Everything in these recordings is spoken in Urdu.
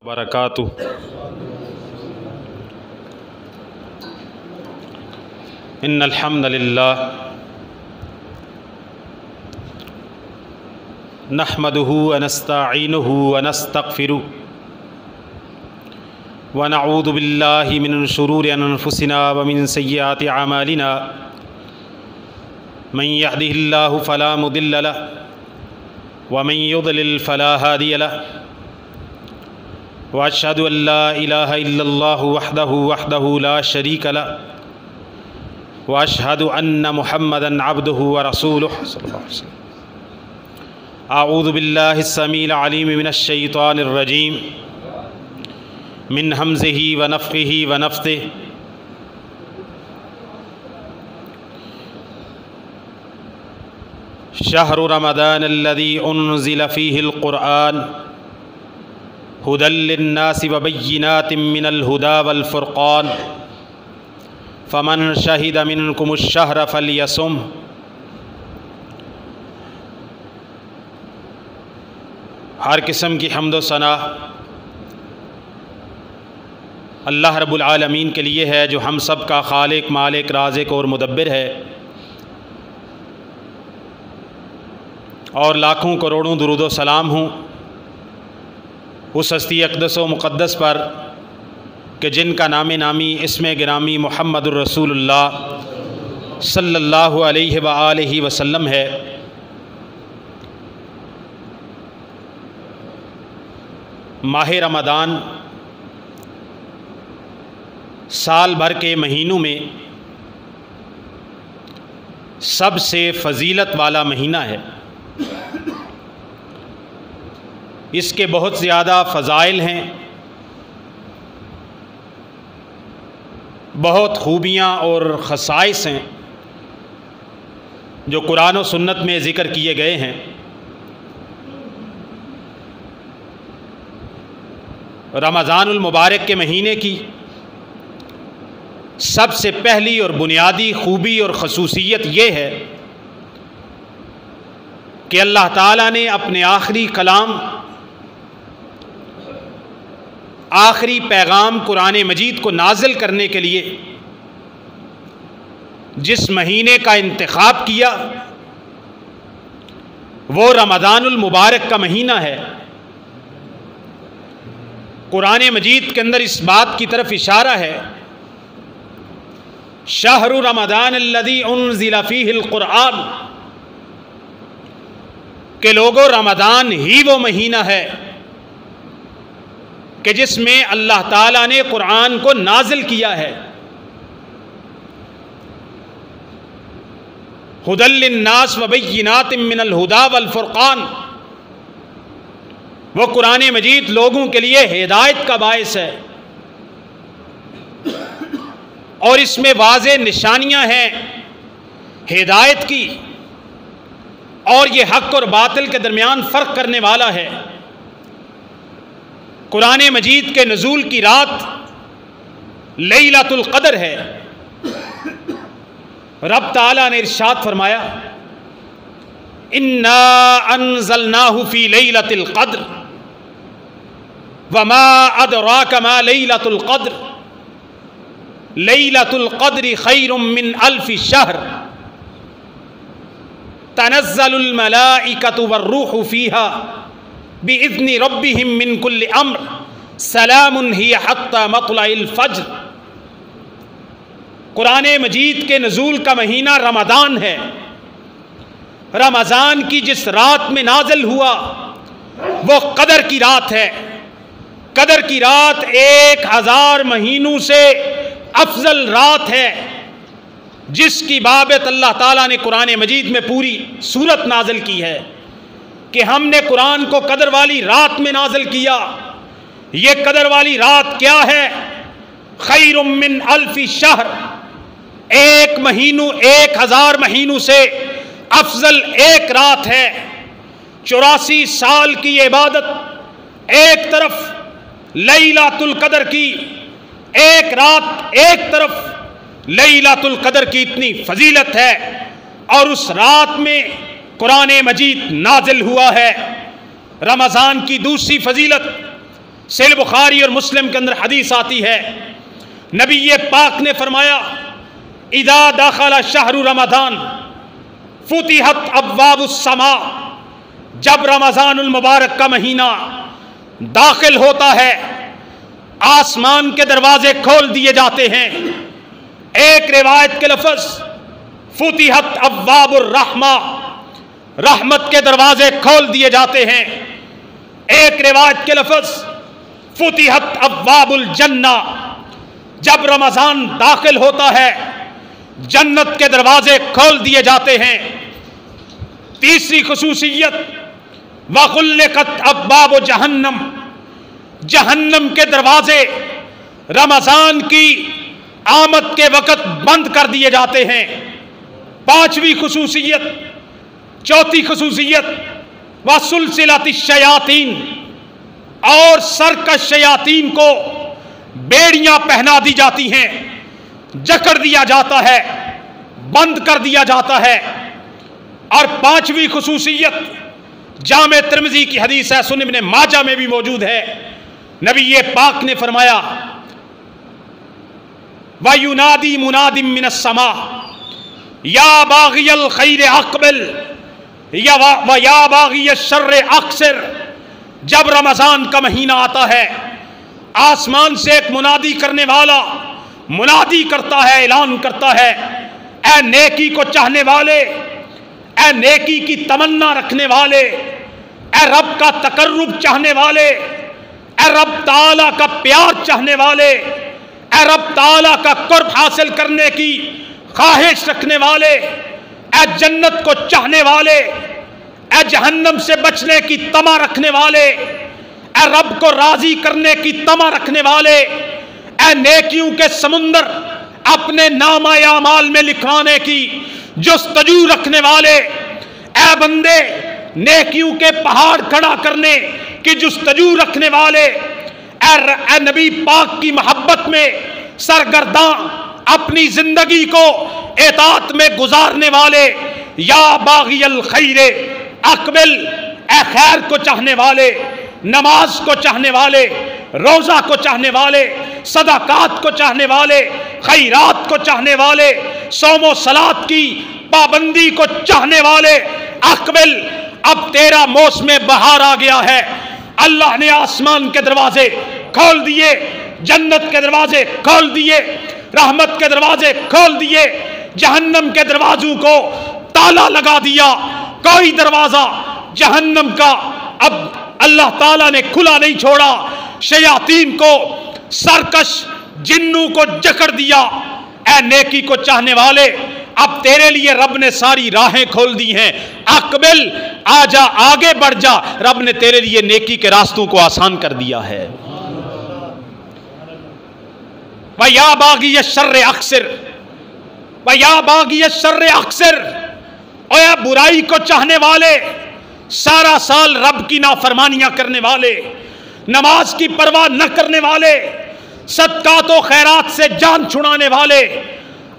برکاتہ۔ ان الحمد للہ نحمده ونستعینه ونستغفره ونعوذ باللہ من شرور انفسنا ومن سیئات اعمالنا من يهده اللہ فلا مضل له ومن يضلل فلا هادی له واشهد ان لا الہ الا اللہ وحدہ لا شریک له واشهد ان محمدا عبده ورسوله صلی اللہ علیہ وسلم۔ اعوذ باللہ السمیع العلیم من الشیطان الرجیم من ہمزہ ونفخہ ونفثہ۔ شہر رمضان الذی انزل فیہ القرآن ہدی للناس وبینات من الہدی والفرقان فمن شہد منکم الشہر فلیصم۔ ہر قسم کی حمد و ثنا اللہ رب العالمین کے لیے ہے، جو ہم سب کا خالق، مالک، رازق اور مدبر ہے، اور لاکھوں کروڑوں درود و سلام ہوں اس ہستی اقدس و مقدس پر کہ جن کا نام نامی اسم گرامی محمد الرسول اللہ صلی اللہ علیہ وآلہ وسلم ہے۔ ماہ رمضان سال بھر کے مہینوں میں سب سے فضیلت والا مہینہ ہے۔ اس کے بہت زیادہ فضائل ہیں، بہت خوبیاں اور خصائص ہیں جو قرآن و سنت میں ذکر کیے گئے ہیں۔ رمضان المبارک کے مہینے کی سب سے پہلی اور بنیادی خوبی اور خصوصیت یہ ہے کہ اللہ تعالیٰ نے اپنے آخری کلام، آخری پیغام قرآن مجید کو نازل کرنے کے لیے جس مہینے کا انتخاب کیا وہ رمضان المبارک کا مہینہ ہے۔ قرآن مجید کے اندر اس بات کی طرف اشارہ ہے، شہر رمضان الذی انزل فیہ القرآن، کہ لوگوں رمضان ہی وہ مہینہ ہے کہ جس میں اللہ تعالیٰ نے قرآن کو نازل کیا ہے۔ ہدی للناس وبینات من الہدی والفرقان، وہ قرآن مجید لوگوں کے لیے ہدایت کا باعث ہے، اور اس میں واضح نشانیاں ہیں ہدایت کی، اور یہ حق اور باطل کے درمیان فرق کرنے والا ہے۔ قرآن مجید کے نزول کی رات لیلۃ القدر ہے۔ رب تعالیٰ نے ارشاد فرمایا، انا انزلناہ فی لیلۃ القدر وما ادراک ما لیلۃ القدر لیلۃ القدر خیر من الف شہر تنزل الملائکۃ والروح فیہا بإذن ربهم من کل امر سلام ہی حتی مطلع الفجر۔ قرآن مجید کے نزول کا مہینہ رمضان ہے۔ رمضان کی جس رات میں نازل ہوا وہ قدر کی رات ہے۔ قدر کی رات 1000 مہینوں سے افضل رات ہے، جس کی بابت اللہ تعالیٰ نے قرآن مجید میں پوری سورت نازل کی ہے کہ ہم نے قرآن کو قدر والی رات میں نازل کیا۔ یہ قدر والی رات کیا ہے؟ خیر من الف شہر، 1000 مہینوں سے افضل ایک رات ہے۔ 84 سال کی عبادت ایک طرف، لیلۃ القدر کی ایک رات ایک طرف، لیلۃ القدر کی اتنی فضیلت ہے اور اس رات میں قرآن مجید نازل ہوا ہے۔ رمضان کی دوسری فضیلت صحیح بخاری اور مسلم کے اندر حدیث آتی ہے، نبی پاک نے فرمایا اذا دخل شہر رمضان فتحت ابواب السماء، جب رمضان المبارک کا مہینہ داخل ہوتا ہے آسمان کے دروازے کھول دیے جاتے ہیں۔ ایک روایت کے لفظ فتحت ابواب الرحمہ، رحمت کے دروازے کھول دیے جاتے ہیں۔ ایک روایت کے لفظ فتحت ابواب الجنہ، جب رمضان داخل ہوتا ہے جنت کے دروازے کھول دیے جاتے ہیں۔ تیسری خصوصیت وغلقت ابواب جہنم، جہنم کے دروازے رمضان کی آمد کے وقت بند کر دیے جاتے ہیں۔ پانچویں خصوصیت، چوتھی خصوصیت وسلسلۃ الشیاطین، اور سرکش شیاطین کو بیڑیاں پہنا دی جاتی ہیں، جکڑ دیا جاتا ہے، بند کر دیا جاتا ہے۔ اور پانچویں خصوصیت جامع ترمذی کی حدیث ہے، سنن ابن ماجہ میں بھی موجود ہے، نبی پاک نے فرمایا وَيُنَادِي مُنَادٍ مِّنَ السَّمَاءِ يَا بَاغِيَ الْخَيْرِ أَقْبِلْ وَيَا بَاغِيَ الشَّرِّ أَقْصِرْ۔ جب رمضان کا مہینہ آتا ہے آسمان سے ایک منادی کرنے والا منادی کرتا ہے، اعلان کرتا ہے، اے نیکی کو چاہنے والے، اے نیکی کی تمنا رکھنے والے، اے رب کا تقرب چاہنے والے، اے رب تعالیٰ کا پیار چاہنے والے، اے رب تعالیٰ کا قرب حاصل کرنے کی خواہش رکھنے والے، اے جنت کو چاہنے والے، اے جہنم سے بچنے کی تما رکھنے والے، اے رب کو راضی کرنے کی تما رکھنے والے، اے نیکیوں کے سمندر اپنے نامہ اعمال میں لکھوانے کی جستجو رکھنے والے، اے بندے نیکیوں کے پہاڑ کھڑا کرنے کی جستجو رکھنے والے، اے نبی پاک کی محبت میں سرگرداں اپنی زندگی کو اطاعت میں گزارنے والے، یا باغی الخیر اقبل، اے خیر کو چاہنے والے، نماز کو چاہنے والے، روزہ کو چاہنے والے، صدقات کو چاہنے والے، خیرات کو چاہنے والے، صوم و صلات کی پابندی کو چاہنے والے، اقبل، اب تیرا موسم بہار آ گیا ہے۔ اللہ نے آسمان کے دروازے کھول دیے، جنت کے دروازے کھول دیے، رحمت کے دروازے کھول دیے، جہنم کے دروازوں کو تالا لگا دیا۔ کوئی دروازہ جہنم کا اب اللہ تعالیٰ نے کھلا نہیں چھوڑا، شیاطین کو، سرکش جنوں کو جکڑ دیا۔ اے نیکی کو چاہنے والے، اب تیرے لیے رب نے ساری راہیں کھول دی ہیں، اقبل، آجا، آگے بڑھ جا، رب نے تیرے لیے نیکی کے راستوں کو آسان کر دیا ہے۔ وَيَا بَاغِيَ الشَّرِّ أَقْصِرْ وَيَا بَاغِيَ الشَّرِّ أَقْصِرْ، اور اے برائی کو چاہنے والے، سارا سال رب کی نافرمانیاں کرنے والے، نماز کی پرواہ نہ کرنے والے، صدقات و خیرات سے جان چھڑانے والے،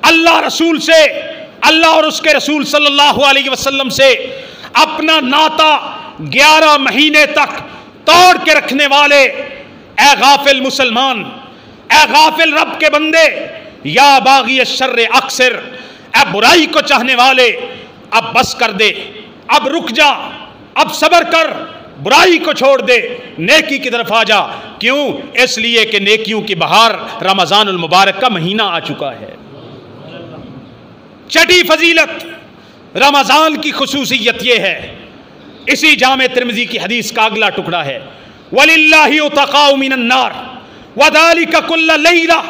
اللہ رسول سے، اللہ اور اس کے رسول صلی اللہ علیہ وسلم سے اپنا ناطہ 11 مہینے تک توڑ کے رکھنے والے، اے غافل مسلمان، اے غافل رب کے بندے، یا باغی الشر اقصر، اے برائی کو چاہنے والے، اب بس کر دے، اب رک جا، اب صبر کر، برائی کو چھوڑ دے، نیکی کی طرف آ جا۔ کیوں؟ اس لیے کہ نیکیوں کی بہار رمضان المبارک کا مہینہ آ چکا ہے۔ چھٹی فضیلت رمضان کی خصوصیت یہ ہے، اسی جامع ترمذی کی حدیث کا اگلا ٹکڑا ہے، وَلِلَّهِ عُتَقَاءُ مِنَ النَّارِ وَذَلِكَ كُلَّ لَيْلَةٍ۔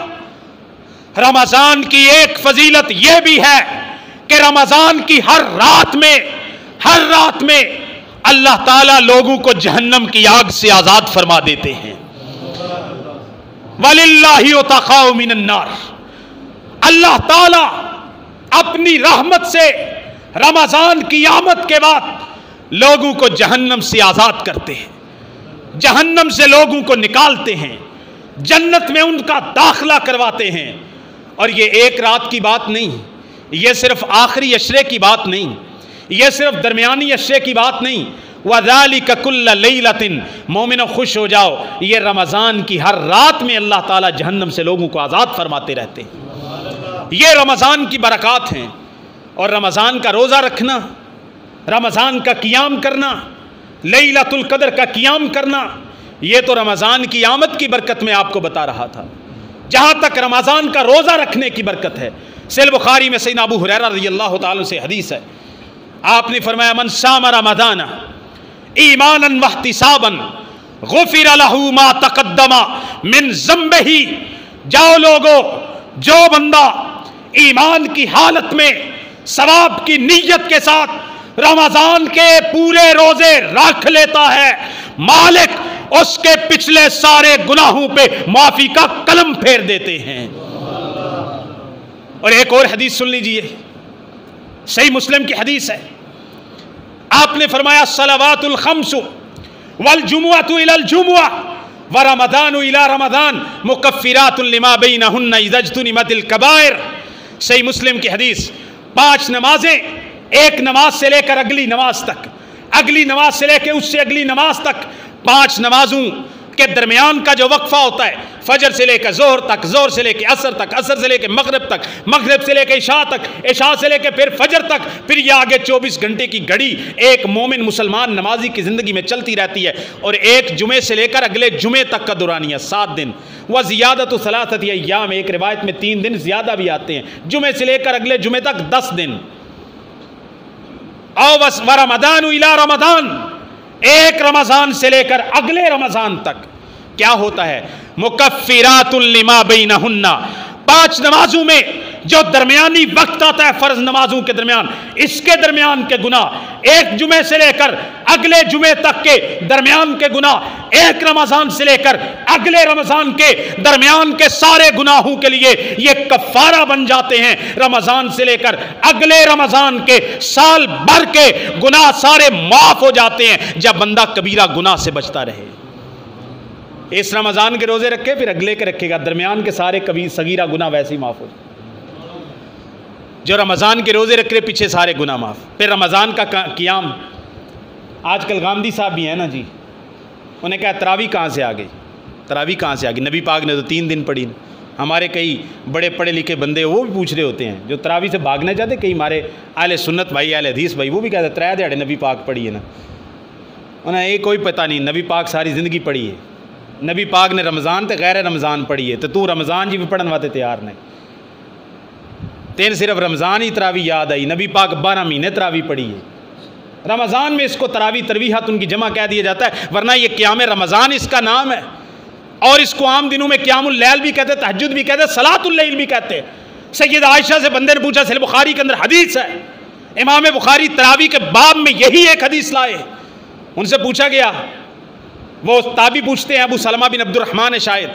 رمضان کی ایک فضیلت یہ بھی ہے کہ رمضان کی ہر رات میں اللہ تعالیٰ لوگوں کو جہنم کی آگ سے آزاد فرما دیتے ہیں۔ وَلِلَّهِ عُتَقَاءُ مِنَ النَّارِ، اللہ تعالیٰ اپنی رحمت سے رمضان کی آمد کے بعد لوگوں کو جہنم سے آزاد کرتے ہیں، جہنم سے لوگوں کو نکالتے ہیں، جنت میں ان کا داخلہ کرواتے ہیں۔ اور یہ ایک رات کی بات نہیں، یہ صرف آخری عشرے کی بات نہیں، یہ صرف درمیانی عشرے کی بات نہیں، وَذَلِكَ كُلَّ لَيْلَةٍ، مومنو خوش ہو جاؤ، یہ رمضان کی ہر رات میں اللہ تعالیٰ جہنم سے لوگوں کو آزاد فرماتے رہتے ہیں۔ یہ رمضان کی برکات ہیں، اور رمضان کا روزہ رکھنا، رمضان کا قیام کرنا، لیلۃ القدر کا قیام کرنا، یہ تو رمضان کی آمد کی برکت میں آپ کو بتا رہا تھا۔ جہاں تک رمضان کا روزہ رکھنے کی برکت ہے، صحیح بخاری میں سیدنا ابو ہریرہ رضی اللہ تعالیٰ سے حدیث ہے، آپ نے فرمایا من صام رمضان ایمانا واحتسابا غفر له ما تقدم من ذنبہ، جاؤ لوگو، جو بندہ ایمان کی حالت میں ثواب کی نیت کے ساتھ رمضان کے پورے روزے رکھ لیتا ہے، مالک اس کے پچھلے سارے گناہوں پہ معافی کا قلم پھیر دیتے ہیں۔ اور ایک اور حدیث سن لیجئے، صحیح مسلم کی حدیث ہے، آپ نے فرمایا الصلوات الخمس والجمعۃ الی الجمعہ ورمضان الی رمضان مکفرات لما بینہن اذا اجتنبت الکبائر۔ صحیح مسلم کی حدیث، 5 نمازیں، ایک نماز سے لے کر اگلی نماز تک، اگلی نماز سے لے کے اس سے اگلی نماز تک، 5 نمازوں کے درمیان کا جو وقفہ ہوتا ہے، فجر سے لے کر ظہر تک، ظہر سے لے کے عصر تک، عصر سے لے کے مغرب تک، مغرب سے لے کے عشاء تک، عشاء سے لے کے پھر فجر تک، پھر یہ آگے 24 گھنٹے کی گھڑی ایک مومن مسلمان نمازی کی زندگی میں چلتی رہتی ہے، اور ایک جمعے سے لے کر اگلے جمعے تک کا دورانیہ 7 دن، وزیادۃ ثلاثۃ ایام، ایک روایت میں 3 دن زیادہ بھی آتے ہیں، جمعے سے لے کر اگلے جمعے تک 10 دن، او ورمضان الی رمضان، ایک رمضان سے لے کر اگلے رمضان تک کیا ہوتا ہے؟ مکفرات لما بینہن، 5 نمازوں میں جو درمیانی وقت آتا ہے فرض نمازوں کے درمیان، اس کے درمیان کے گناہ، ایک جمعے سے لے کر اگلے جمعے تک کے درمیان کے گناہ، ایک رمضان سے لے کر اگلے رمضان کے درمیان کے سارے گناہوں کے لیے یہ کفارہ بن جاتے ہیں۔ رمضان سے لے کر اگلے رمضان کے سال بھر کے گناہ سارے معاف ہو جاتے ہیں جب بندہ کبیرہ گناہ سے بچتا رہے۔ اس رمضان کے روزے رکھے پھر اگلے کے رکھے گا، درمیان کے سارے صغیرہ گناہ ویسے ہی معاف ہو جائے۔ جو رمضان کے روزے رکھ رہے پیچھے سارے گناہ معاف۔ پھر رمضان کا قیام، آج کل گاندھی صاحب بھی ہیں نا جی، انہیں کہا تراویح کہاں سے آ گئی، تراویح کہاں سے آ گئی، نبی پاک نے تو 3 دن پڑھی۔ ہمارے کئی بڑے پڑھے لکھے بندے وہ بھی پوچھ رہے ہوتے ہیں جو تراویح سے بھاگنا چاہتے، کئی ہمارے اہل سنت بھائی، اہل حدیث بھائی، وہ بھی کہتے 3 دہاڑے نبی پاک پڑھی ہے نا، انہیں یہ کوئی پتہ نہیں، نبی پاک ساری زندگی پڑھی ہے، نبی پاک نے رمضان تے غیر رمضان پڑھی ہے، تو رمضان جی بھی پڑھن واسطے تیار نہیں، تین صرف رمضان ہی تراویح یاد آئی، نبی پاک 12 مہینے تراویح پڑھی ہے، رمضان میں اس کو تراویح ترویحات ان کی جمع کہہ دیا جاتا ہے، ورنہ یہ قیام رمضان اس کا نام ہے، اور اس کو عام دنوں میں قیام اللیل بھی کہتے ہیں، تہجد بھی کہتے ہیں، صلاۃ اللیل بھی کہتے ہیں۔ سید عائشہ سے بندے نے پوچھا، صحیح بخاری کے اندر حدیث ہے، امام بخاری تراویح کے باب میں یہی ایک حدیث لائے، ان سے پوچھا گیا، وہ تابعی پوچھتے ہیں، ابو سلمہ بن عبد الرحمن شاید،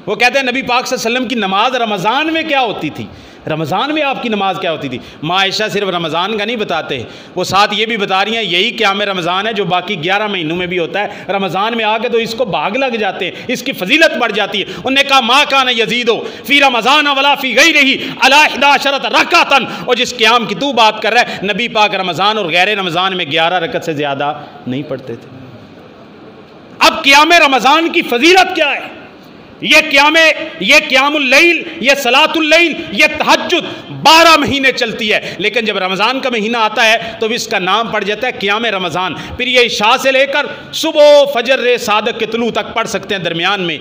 وہ کہتے ہیں نبی پاک صلی اللہ علیہ وسلم کی نماز رمضان میں کیا ہوتی تھی، رمضان میں آپ کی نماز کیا ہوتی تھی؟ ماں عائشہ صرف رمضان کا نہیں بتاتے، وہ ساتھ یہ بھی بتا رہی ہیں یہی قیام رمضان ہے جو باقی 11 مہینوں میں بھی ہوتا ہے، رمضان میں آ کے تو اس کو بھاگ لگ جاتے ہیں، اس کی فضیلت بڑھ جاتی ہے۔ انہوں نے کہا ما کان یزیدو فی رمضان ولا فی غیرہ علی 11 رکعۃ، اور جس قیام کی تو بات کر رہا ہے نبی پاک رمضان اور غیر رمضان میں 11 رکعت سے زیادہ نہیں پڑھتے تھے۔ اب قیام رمضان کی فضیلت کیا ہے؟ یہ قیام اللیل، یہ صلاۃ اللیل، یہ تہجد 12 مہینے چلتی ہے، لیکن جب رمضان کا مہینہ آتا ہے تو اس کا نام پڑ جاتا ہے قیام رمضان۔ پھر یہ عشاء سے لے کر صبح فجر صادق کے طلوع تک پڑھ سکتے ہیں، درمیان میں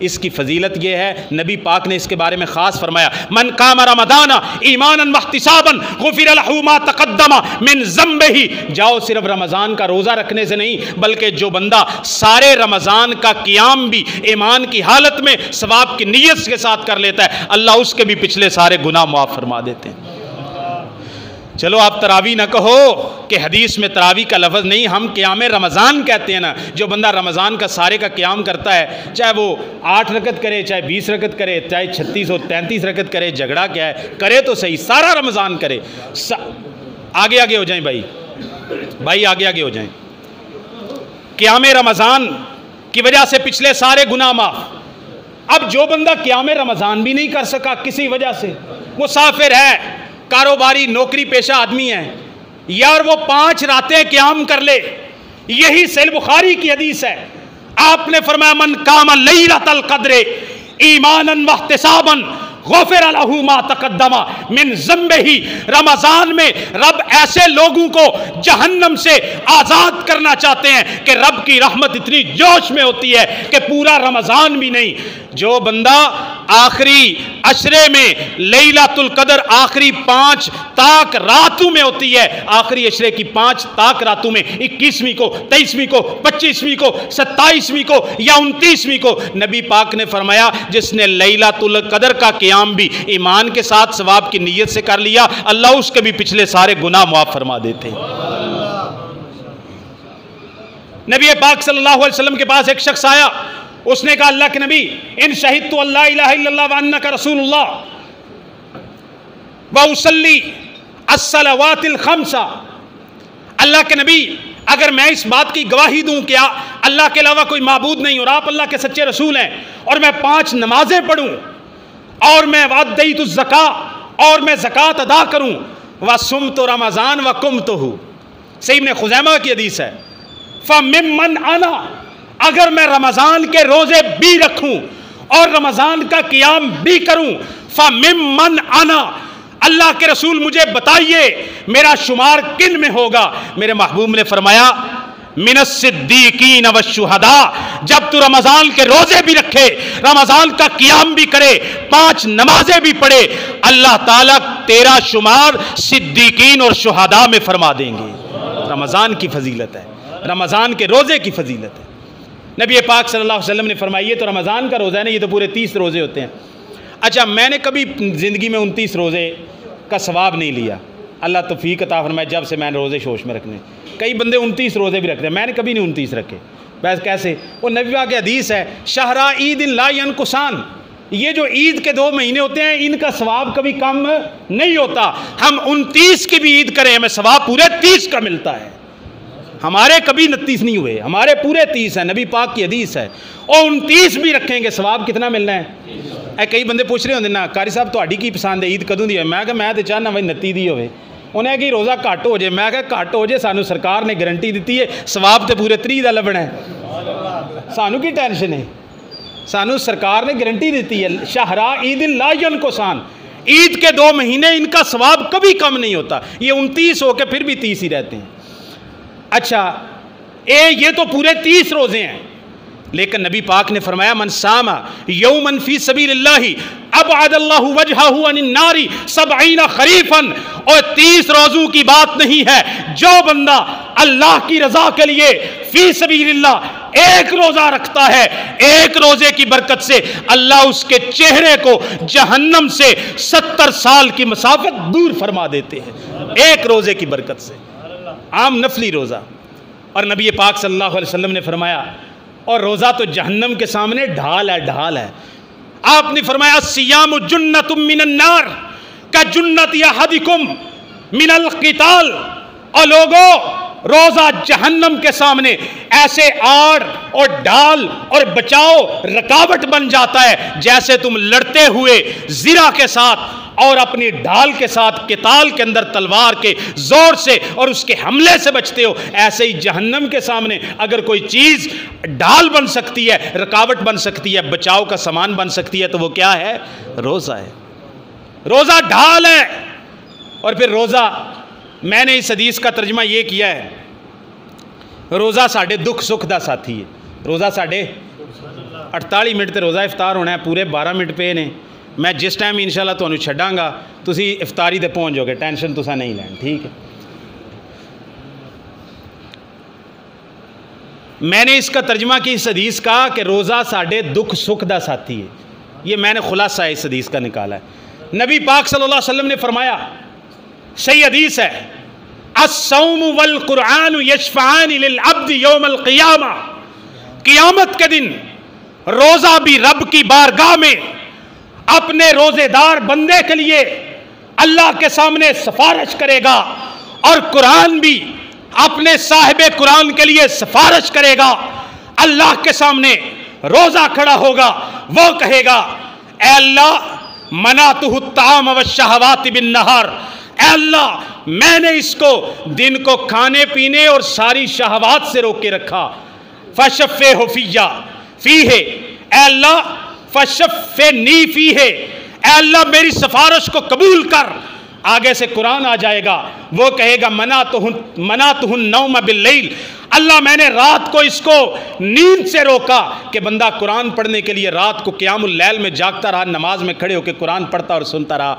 اس کی فضیلت یہ ہے، نبی پاک نے اس کے بارے میں خاص فرمایا من قام رمضان ایمانا واحتسابا غفر له ما تقدم من ذنبہ۔ جاؤ صرف رمضان کا روزہ رکھنے سے نہیں، بلکہ جو بندہ سارے رمضان کا قیام بھی ایمان کی حالت میں ثواب کی نیت کے ساتھ کر لیتا ہے، اللہ اس کے بھی پچھلے سارے گناہ معاف فرما دیتے ہیں۔ چلو آپ تراویح نہ کہو کہ حدیث میں تراویح کا لفظ نہیں، ہم قیام رمضان کہتے ہیں نا، جو بندہ رمضان کا سارے کا قیام کرتا ہے، چاہے وہ 8 رکعت کرے، چاہے 20 رکعت کرے، چاہے 36 اور 33 رکعت کرے، جھگڑا کیا ہے، کرے تو صحیح، سارا رمضان کرے۔ آگے آگے ہو جائیں بھائی آگے ہو جائیں۔ قیام رمضان کی وجہ سے پچھلے سارے گناہ معاف، اب جو بندہ قیام رمضان بھی نہیں کر سکا کسی وجہ سے، مسافر ہے، کاروباری نوکری پیشہ آدمی ہے، یار وہ 5 راتیں قیام کر لے. یہی صحیح بخاری کی حدیث ہے. آپ نے فرمایا من قام لیلۃ القدر ایمانا واحتسابا غفر لہ ما تقدم من ذنبہ. رمضان میں رب ایسے لوگوں کو جہنم سے آزاد کرنا چاہتے ہیں کہ رب کی رحمت اتنی جوش میں ہوتی ہے کہ پورا رمضان بھی نہیں. جو بندہ آخری عشرے میں لیلۃ القدر آخری 5 تاک راتوں میں ہوتی ہے، آخری عشرے کی 5 تاک راتوں میں 21ویں کو، 23ویں کو، 25ویں کو، 27ویں کو یا 29ویں کو، نبی پاک نے فرمایا جس نے لیلۃ القدر کا قیام بھی ایمان کے ساتھ ثواب کی نیت سے کر لیا، اللہ اس کے بھی پچھلے سارے گناہ معاف فرما دیتے. نبی پاک صلی اللہ علیہ وسلم کے پاس ایک شخص آیا، اس نے کہا اللہ کے نبی ان شہدت اللہ الہ الا اللہ وانک رسول اللہ واصلی الصلوات الخمس. اللہ کے نبی اگر میں اس بات کی گواہی دوں کہ اللہ کے علاوہ کوئی معبود نہیں اور آپ اللہ کے سچے رسول ہیں، اور میں 5 نمازیں پڑھوں، اور میں وادیت الزکاۃ اور میں زکوٰۃ ادا کروں، وصمت رمضان وقمتہ، صحیح ابن خزیمہ کی حدیث ہے، فممن انا، اگر میں رمضان کے روزے بھی رکھوں اور رمضان کا قیام بھی کروں، فممن انا، اللہ کے رسول مجھے بتائیے میرا شمار کن میں ہوگا؟ میرے محبوب نے فرمایا من الصدیقین والشہداء. جب تو رمضان کے روزے بھی رکھے، رمضان کا قیام بھی کرے، 5 نمازیں بھی پڑھے، اللہ تعالیٰ تیرا شمار صدیقین اور شہداء میں فرما دیں گے. رمضان کی فضیلت ہے، رمضان کے روزے کی فضیلت ہے. نبی پاک صلی اللہ علیہ وسلم نے فرمایا یہ تو رمضان کا روزہ ہے نا، یہ تو پورے 30 روزے ہوتے ہیں. اچھا میں نے کبھی زندگی میں 29 روزے کا ثواب نہیں لیا، اللہ توفیق عطا فرمائے جب سے میں نے روزے شوش میں رکھنے. کئی بندے 29 روزے بھی رکھتے ہیں، میں نے کبھی نہیں 29 رکھے. بس کیسے؟ وہ نبی پاک کی حدیث ہے شہرا عید لا ینقصان، یہ جو عید کے 2 مہینے ہوتے ہیں ان کا ثواب کبھی کم نہیں ہوتا. ہم 29 کی بھی عید کریں ہمیں ثواب پورے 30 کا ملتا ہے. ہمارے کبھی 29 نہیں ہوئے، ہمارے پورے 30 ہیں، نبی پاک کی حدیث ہے. اور 29 بھی رکھیں گے ثواب کتنا ملنا ہے؟ کئی بندے پوچھ رہے ہوتے نا قاری صاحب تہاڈی کی پسند ہے عید کدوں دی ہے؟ میں کہا میں تو چاہنا بھائی 29 دی ہوئے. انہیں کہ روزہ گھٹ ہو جائے، میں کہا گھٹ ہو جائے سانو سرکار نے گارنٹی دیتی ہے ثواب تے پورے 30 دا لبنا ہے، سانو کی ٹینشن ہے؟ سانو سرکار نے گارنٹی دیتی ہے شہرا عید لا ینقصان، عید کے 2 مہینے ان کا ثواب کبھی کم نہیں ہوتا. یہ 29 ہو کے پھر بھی 30 ہی رہتے ہیں. اچھا یہ تو پورے 30 روزے ہیں، لیکن نبی پاک نے فرمایا من صام یوما فی سبیل اللہ ابعد اللہ وجہہ عن النار 70 خریفا. اور 30 روزوں کی بات نہیں ہے، جو بندہ اللہ کی رضا کے لیے فی سبیل اللہ 1 روزہ رکھتا ہے، 1 روزے کی برکت سے اللہ اس کے چہرے کو جہنم سے 70 سال کی مسافت دور فرما دیتے ہیں 1 روزے کی برکت سے، عام نفلی روزہ. اور نبی پاک صلی اللہ علیہ وسلم نے فرمایا اور روزہ تو جہنم کے سامنے ڈھال ہے، ڈھال ہے. آپ نے فرمایا الصیام جنۃ من النار کجنۃ احدکم من القتال. اور لوگوں روزہ جہنم کے سامنے ایسے آڑ اور ڈال اور بچاؤ رکاوٹ بن جاتا ہے جیسے تم لڑتے ہوئے زرہ کے ساتھ اور اپنی ڈھال کے ساتھ قتال کے اندر تلوار کے زور سے اور اس کے حملے سے بچتے ہو. ایسے ہی جہنم کے سامنے اگر کوئی چیز ڈھال بن سکتی ہے، رکاوٹ بن سکتی ہے، بچاؤ کا سامان بن سکتی ہے تو وہ کیا ہے؟ روزہ ہے. روزہ ڈھال ہے. اور پھر روزہ، میں نے اس حدیث کا ترجمہ یہ کیا ہے روزہ ساڈے دکھ سکھ دا ساتھی ہے. روزہ ساڈے 48 منٹ تے روزہ افطار ہونا ہے، پورے 12 منٹ پے نے. میں جس ٹائم انشاءاللہ تمہیں چھڈاں گا تسی افطاری تے پہنچ جاؤ گے، ٹینشن تسا نہیں لین، ٹھیک ہے؟ میں نے اس کا ترجمہ کی اس حدیث کا کہ روزہ ساڈے دکھ سکھ دا ساتھی ہے. یہ میں نے خلاصہ اس حدیث کا نکالا ہے. نبی پاک صلی اللہ علیہ وسلم نے فرمایا، صحیح حدیث ہے، الصوم والقرآن یشفعان للعبد یوم القیامہ. قیامت کے دن روزہ بھی رب کی بارگاہ میں اپنے روزے دار بندے کے لیے اللہ کے سامنے سفارش کرے گا، اور قرآن بھی اپنے صاحب قرآن کے لیے سفارش کرے گا اللہ کے سامنے. روزہ کھڑا ہوگا وہ کہے گا اے اللہ منعتہ الطعام والشہوات بالنہار، اے اللہ میں نے اس کو دن کو کھانے پینے اور ساری شہوات سے روک کے رکھا، فشفعہ فیہ فیہ، اے اللہ فشفعنی فیہ، اے اللہ میری سفارش کو قبول کر۔ آگے سے قرآن آ جائے گا، وہ کہے گا منعتہ النوم باللیل، اللہ میں نے رات کو اس کو نیند سے روکا کہ بندہ قرآن پڑھنے کے لیے رات کو قیام اللیل میں جاگتا رہا، نماز میں کھڑے ہو کے قرآن پڑھتا اور سنتا رہا۔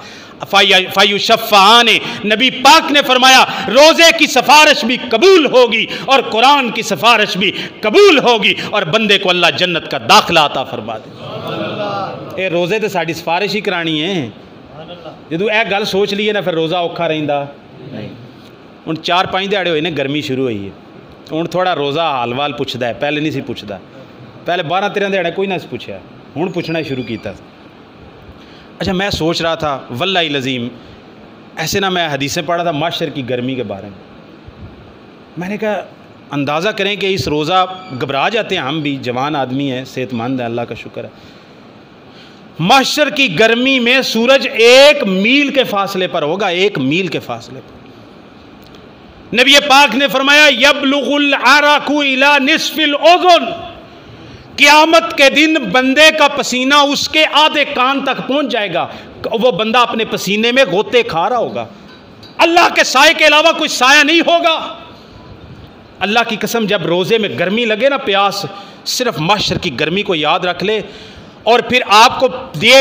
فیشفعان، نبی پاک نے فرمایا روزے کی سفارش بھی قبول ہوگی اور قرآن کی سفارش بھی قبول ہوگی اور بندے کو اللہ جنت کا داخلہ عطا فرما دے۔ اے روزے تے ساڈی سفارش ہی کرانی ہے، جدو اے گل سوچ لیے نا پھر روزہ اوکھا رہندا نہیں۔ ہن 4-5 دیہڑے ہوئے نے، گرمی شروع ہوئی ہے، ہن تھوڑا روزہ حال وال پوچھدا ہے، پہلے نہیں سی پوچھدا، پہلے 12-13 دیہڑے کوئی نہ سی پوچھیا، ہن پوچھنا شروع کیتا۔ اچھا میں سوچ رہا تھا واللہ العظیم، ایسے نہ میں حدیثیں پڑھا تھا معاشر کی گرمی کے بارے میں نے کہا اندازہ کریں کہ اس روزہ گھبرا جاتے ہیں ہم بھی، جوان آدمی ہیں، صحت مند ہے، اللہ کا شکر ہے، معاشر کی گرمی میں سورج 1 میل کے فاصلے پر ہوگا، 1 میل کے فاصلے پر۔ نبی پاک نے فرمایا یبلغ العرق الی نصف الاذن، قیامت کے دن بندے کا پسینہ اس کے آدھے کان تک پہنچ جائے گا، وہ بندہ اپنے پسینے میں غوطے کھا رہا ہوگا، اللہ کے سائے کے علاوہ کوئی سایہ نہیں ہوگا۔ اللہ کی قسم جب روزے میں گرمی لگے نا، پیاس، صرف معاشر کی گرمی کو یاد رکھ لے، اور پھر آپ کو دیے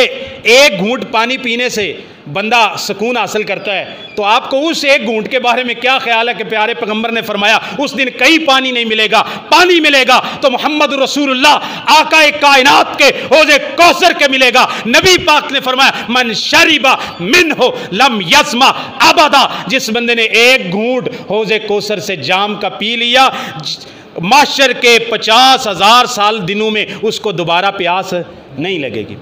1 گھونٹ پانی پینے سے بندہ سکون حاصل کرتا ہے، تو آپ کو اس 1 گھونٹ کے بارے میں کیا خیال ہے کہ پیارے پیغمبر نے فرمایا اس دن کہیں پانی نہیں ملے گا، پانی ملے گا تو محمد رسول اللہ آقا کائنات کے حوض کوثر کے ملے گا۔ نبی پاک نے فرمایا من شرب منہ لم یظمأ ابدا، جس بندے نے 1 گھونٹ حوض کوثر سے جام کا پی لیا، معاشر کے 50,000 سال دنوں میں اس کو دوبارہ پیاس نہیں لگے گی۔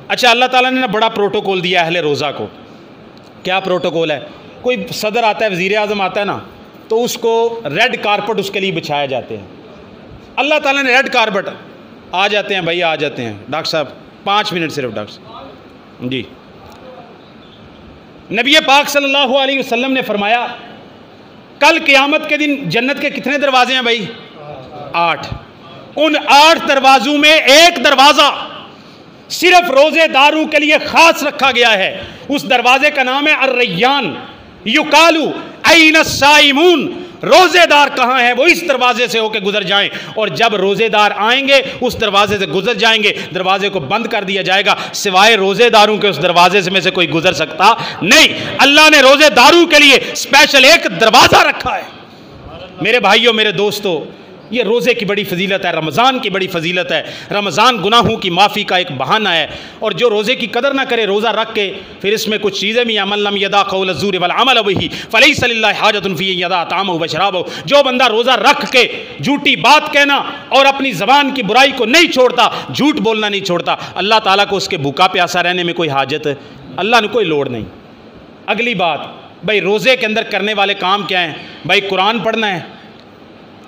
اچھا اللہ تعالیٰ نے بڑا پروٹوکول دیا اہل روزہ کو، کیا پروٹوکول ہے؟ کوئی صدر آتا ہے، وزیر اعظم آتا ہے نا، تو اس کو ریڈ کارپٹ اس کے لیے بچھائے جاتے ہیں، اللہ تعالیٰ نے ریڈ کارپٹ، آ جاتے ہیں بھائی، آ جاتے ہیں ڈاکٹر صاحب 5 منٹ صرف ڈاکٹر صاحب جی۔ نبی پاک صلی اللہ علیہ وسلم نے فرمایا کل قیامت کے دن جنت کے کتنے دروازے ہیں بھائی؟ 8، ان 8 دروازوں میں ایک دروازہ صرف روزے داروں کے لیے خاص رکھا گیا ہے، اس دروازے کا نام ہے الریان، یقالو این الصائمون، روزے دار کہاں ہیں؟ وہ اس دروازے سے ہو کے گزر جائیں، اور جب روزے دار آئیں گے اس دروازے سے گزر جائیں گے، دروازے کو بند کر دیا جائے گا، سوائے روزے داروں کے اس دروازے میں سے کوئی گزر سکتا نہیں۔ اللہ نے روزے داروں کے لیے اسپیشل ایک دروازہ رکھا ہے۔ میرے بھائیوں، میرے دوستو، یہ روزے کی بڑی فضیلت ہے، رمضان کی بڑی فضیلت ہے۔ رمضان گناہوں کی معافی کا ایک بہانہ ہے، اور جو روزے کی قدر نہ کرے روزہ رکھ کے، پھر اس میں کچھ چیزیں بھی، من لم یدع قول الزور والعمل بہ فلیس للہ حاجۃ فی ان یدع طعامہ وشرابہ، جو بندہ روزہ رکھ کے جھوٹی بات کہنا اور اپنی زبان کی برائی کو نہیں چھوڑتا، جھوٹ بولنا نہیں چھوڑتا، اللہ تعالیٰ کو اس کے بھوکا پیاسا رہنے میں کوئی حاجت، اللہ نے کوئی لوڑ نہیں۔ اگلی بات بھائی، روزے کے اندر کرنے والے کام کیا ہیں؟ بھائی قرآن پڑھنا ہے،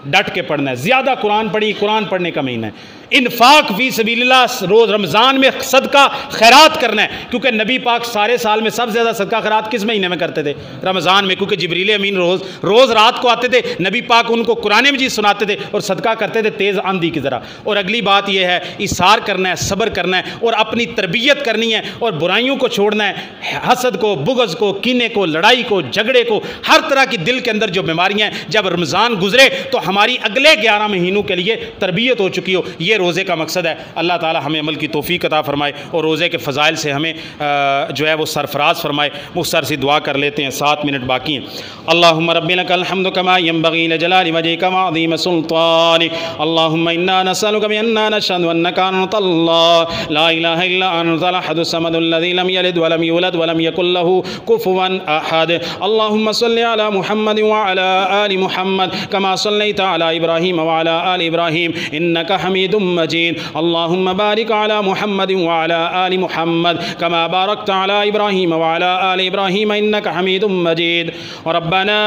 ڈٹ کے پڑھنا ہے، زیادہ قرآن پڑھی، قرآن پڑھنے کا مہینہ ہے۔ انفاق فی سبیل اللہ، روز رمضان میں صدقہ خیرات کرنا ہے، کیونکہ نبی پاک سارے سال میں سب سے زیادہ صدقہ خیرات کس مہینے میں کرتے تھے؟ رمضان میں، کیونکہ جبریل امین روز رات کو آتے تھے، نبی پاک ان کو قرآن مجید سناتے تھے اور صدقہ کرتے تھے تیز آندھی کی طرح۔ اور اگلی بات یہ ہے ایثار کرنا ہے، صبر کرنا ہے، اور اپنی تربیت کرنی ہے، اور برائیوں کو چھوڑنا ہے، حسد کو، بغض کو، کینے کو، لڑائی کو، جھگڑے کو، ہر طرح کی دل کے اندر جو بیماریاں ہیں، جب رمضان گزرے تو ہماری اگلے 11 مہینوں کے لیے تربیت ہو چکی ہو۔ یہ روزے کا مقصد ہے۔ اللہ تعالی ہمیں عمل کی توفیق عطا فرمائے اور روزے کے فضائل سے ہمیں جو ہے وہ سرفراز فرمائے۔ مختصر سی دعا کر لیتے ہیں، 7 منٹ باقی ہیں۔ اللہم رب لک الحمد کما ینبغی لجلال وجہک وعظیم سلطانک، اللہم انا نسألک بأننا نشہد انک انت اللہ لا الہ الا انت الاحد الصمد الذی لم یلد ولم یولد ولم یکن لہ کفوا احد، اللہم صل علی محمد وعلی آل محمد کما صلیت علی ابراہیم وعلی آل ابراہیم انک حمید مجيد. اللهم بارك على محمد وعلى آل محمد كما باركت على إبراهيم وعلى آل إبراهيم إنك حميد مجيد. ربنا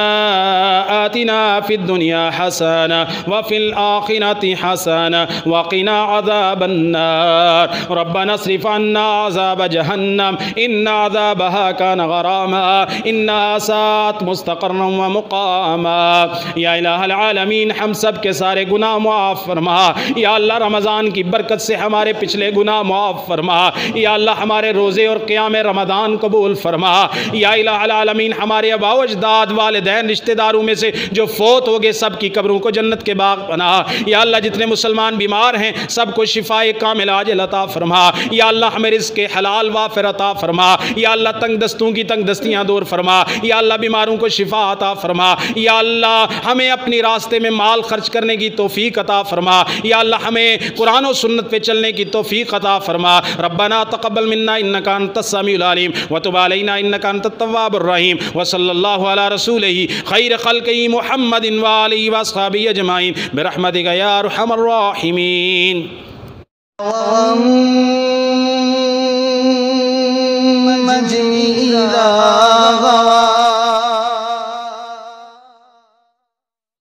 آتنا في الدنيا حسنة وفي الآخرة حسنة وقنا عذاب النار. ربنا اصرف عنا عذاب جهنم إن عذابها كان غراما إنها ساءت مستقرا ومقاما. یا الہ العالمین ہم سب کے سارے گناہ معاف فرما. یا اللہ رمضان کی برکت سے ہمارے پچھلے گناہ معاف فرما. یا اللہ ہمارے روزے اور قیام رمضان قبول فرما. یا الہ العالمین ہمارے آباء و اجداد والدین رشتہ داروں میں سے جو فوت ہو گئے سب کی قبروں کو جنت کے باغ بنا. یا اللہ جتنے مسلمان بیمار ہیں سب کو شفاء کامل عاجل عطا فرما. یا اللہ ہمیں رزق حلال وافر عطا فرما. یا اللہ تنگ دستوں کی تنگ دستیاں دور فرما. یا اللہ بیماروں کو شفا عطا فرما. یا اللہ ہمیں اپنی راستے میں مال خرچ کرنے کی توفیق عطا فرما. یا اللہ ہمیں قرآن و سنت پہ چلنے کی توفیق عطا فرما. ربنا تقبل منا انک انت السمیع العلیم وتب علینا انک انت التواب الرحیم. وصلی اللہ علی رسولہ خیر خلقہ محمد وآلہ واصحابہ اجمعین برحمتک یا ارحم الراحمین. مجمع